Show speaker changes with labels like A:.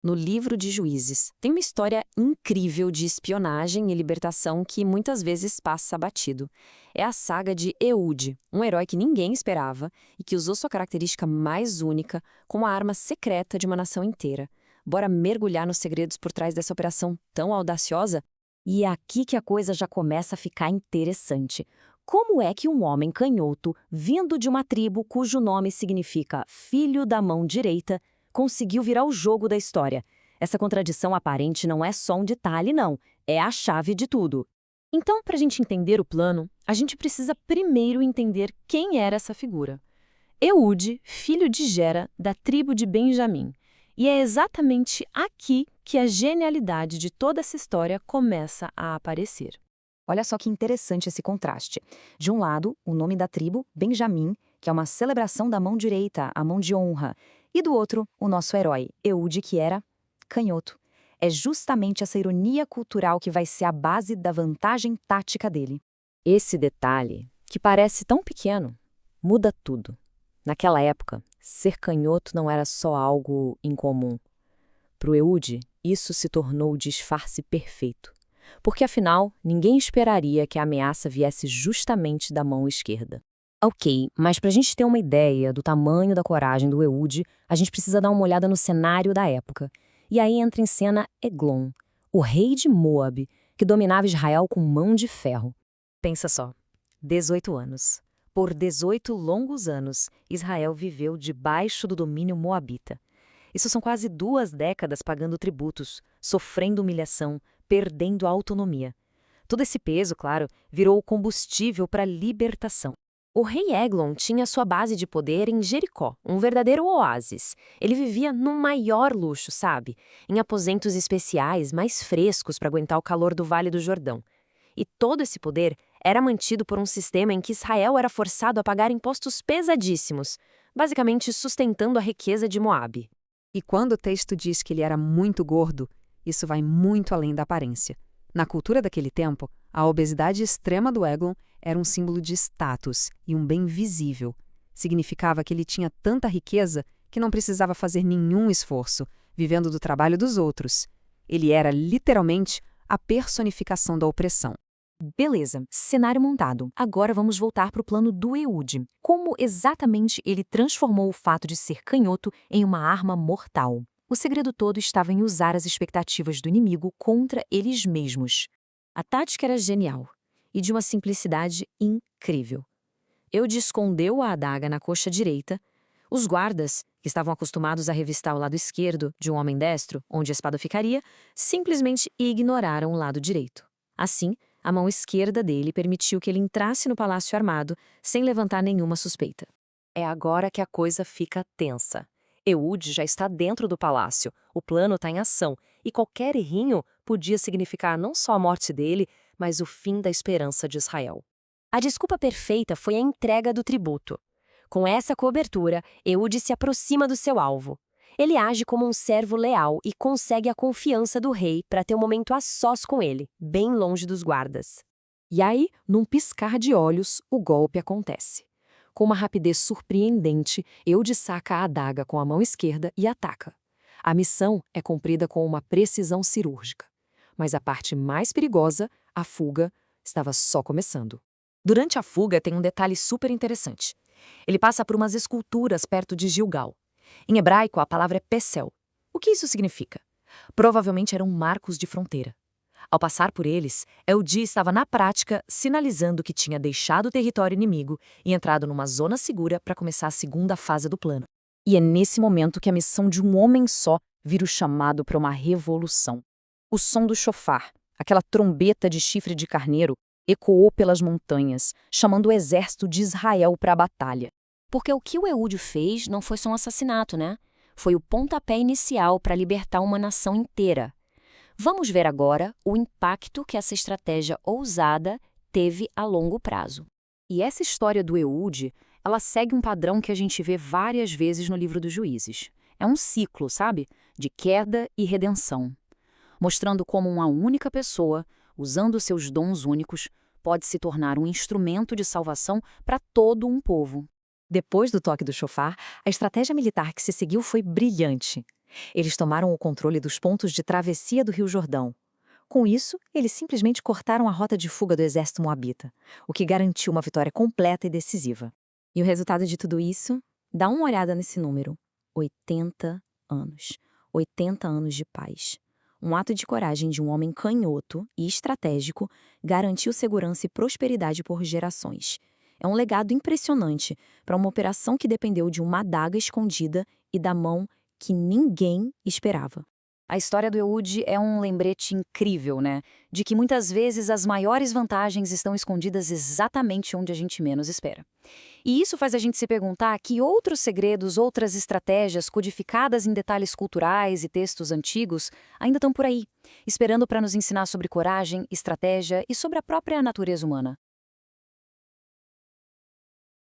A: No livro de Juízes, tem uma história incrível de espionagem e libertação que muitas vezes passa batido. É a saga de Ehud, um herói que ninguém esperava e que usou sua característica mais única como a arma secreta de uma nação inteira. Bora mergulhar nos segredos por trás dessa operação tão audaciosa?
B: E é aqui que a coisa já começa a ficar interessante. Como é que um homem canhoto, vindo de uma tribo cujo nome significa filho da mão direita, conseguiu virar o jogo da história? Essa contradição aparente não é só um detalhe, não. É a chave de tudo.
A: Então, para a gente entender o plano, a gente precisa primeiro entender quem era essa figura. Eude, filho de Gera, da tribo de Benjamim. E é exatamente aqui que a genialidade de toda essa história começa a aparecer.
B: Olha só que interessante esse contraste. De um lado, o nome da tribo, Benjamim, que é uma celebração da mão direita, a mão de honra. E do outro, o nosso herói, Eude, que era canhoto. É justamente essa ironia cultural que vai ser a base da vantagem tática dele.
A: Esse detalhe, que parece tão pequeno, muda tudo. Naquela época, ser canhoto não era só algo incomum. Para o Eude, isso se tornou o disfarce perfeito. Porque, afinal, ninguém esperaria que a ameaça viesse justamente da mão esquerda. Ok, mas para a gente ter uma ideia do tamanho da coragem do Eude, a gente precisa dar uma olhada no cenário da época. E aí entra em cena Eglon, o rei de Moab, que dominava Israel com mão de ferro. Pensa só, 18 anos. Por 18 longos anos, Israel viveu debaixo do domínio moabita. Isso são quase 2 décadas pagando tributos, sofrendo humilhação, perdendo a autonomia. Todo esse peso, claro, virou o combustível para a libertação. O rei Eglon tinha sua base de poder em Jericó, um verdadeiro oásis. Ele vivia no maior luxo, sabe? Em aposentos especiais, mais frescos para aguentar o calor do Vale do Jordão. E todo esse poder era mantido por um sistema em que Israel era forçado a pagar impostos pesadíssimos, basicamente sustentando a riqueza de Moabe.
C: E quando o texto diz que ele era muito gordo, isso vai muito além da aparência. Na cultura daquele tempo, a obesidade extrema do Eglon era um símbolo de status e um bem visível. Significava que ele tinha tanta riqueza que não precisava fazer nenhum esforço, vivendo do trabalho dos outros. Ele era, literalmente, a personificação da opressão.
B: Beleza, cenário montado. Agora vamos voltar para o plano do Eude. Como exatamente ele transformou o fato de ser canhoto em uma arma mortal? O segredo todo estava em usar as expectativas do inimigo contra eles mesmos. A tática era genial e de uma simplicidade incrível. Eude escondeu a adaga na coxa direita. Os guardas, que estavam acostumados a revistar o lado esquerdo de um homem destro, onde a espada ficaria, simplesmente ignoraram o lado direito. Assim, a mão esquerda dele permitiu que ele entrasse no palácio armado, sem levantar nenhuma suspeita.
A: É agora que a coisa fica tensa. Eude já está dentro do palácio, o plano está em ação, e qualquer errinho podia significar não só a morte dele, mas o fim da esperança de Israel. A desculpa perfeita foi a entrega do tributo. Com essa cobertura, Eude se aproxima do seu alvo. Ele age como um servo leal e consegue a confiança do rei para ter um momento a sós com ele, bem longe dos guardas. E aí, num piscar de olhos, o golpe acontece. Com uma rapidez surpreendente, Eude saca a adaga com a mão esquerda e ataca. A missão é cumprida com uma precisão cirúrgica. Mas a parte mais perigosa, a fuga, estava só começando. Durante a fuga tem um detalhe super interessante. Ele passa por umas esculturas perto de Gilgal. Em hebraico, a palavra é Pesel. O que isso significa? Provavelmente eram marcos de fronteira. Ao passar por eles, Eude estava na prática sinalizando que tinha deixado o território inimigo e entrado numa zona segura para começar a segunda fase do plano. E é nesse momento que a missão de um homem só vira o chamado para uma revolução. O som do chofar, aquela trombeta de chifre de carneiro, ecoou pelas montanhas, chamando o exército de Israel para a batalha. Porque o que o Eude fez não foi só um assassinato, né? Foi o pontapé inicial para libertar uma nação inteira. Vamos ver agora o impacto que essa estratégia ousada teve a longo prazo. E essa história do Eude, ela segue um padrão que a gente vê várias vezes no livro dos Juízes. É um ciclo, sabe? De queda e redenção. Mostrando como uma única pessoa, usando seus dons únicos, pode se tornar um instrumento de salvação para todo um povo. Depois do toque do chofar, a estratégia militar que se seguiu foi brilhante.
B: Eles tomaram o controle dos pontos de travessia do Rio Jordão. Com isso, eles simplesmente cortaram a rota de fuga do exército moabita, o que garantiu uma vitória completa e decisiva.
D: E o resultado de tudo isso? Dá uma olhada nesse número. 80 anos. 80 anos de paz. Um ato de coragem de um homem canhoto e estratégico garantiu segurança e prosperidade por gerações. É um legado impressionante para uma operação que dependeu de uma adaga escondida e da mão que ninguém esperava.
A: A história do Ehud é um lembrete incrível, né? De que muitas vezes as maiores vantagens estão escondidas exatamente onde a gente menos espera. E isso faz a gente se perguntar que outros segredos, outras estratégias codificadas em detalhes culturais e textos antigos ainda estão por aí, esperando para nos ensinar sobre coragem, estratégia e sobre a própria natureza humana.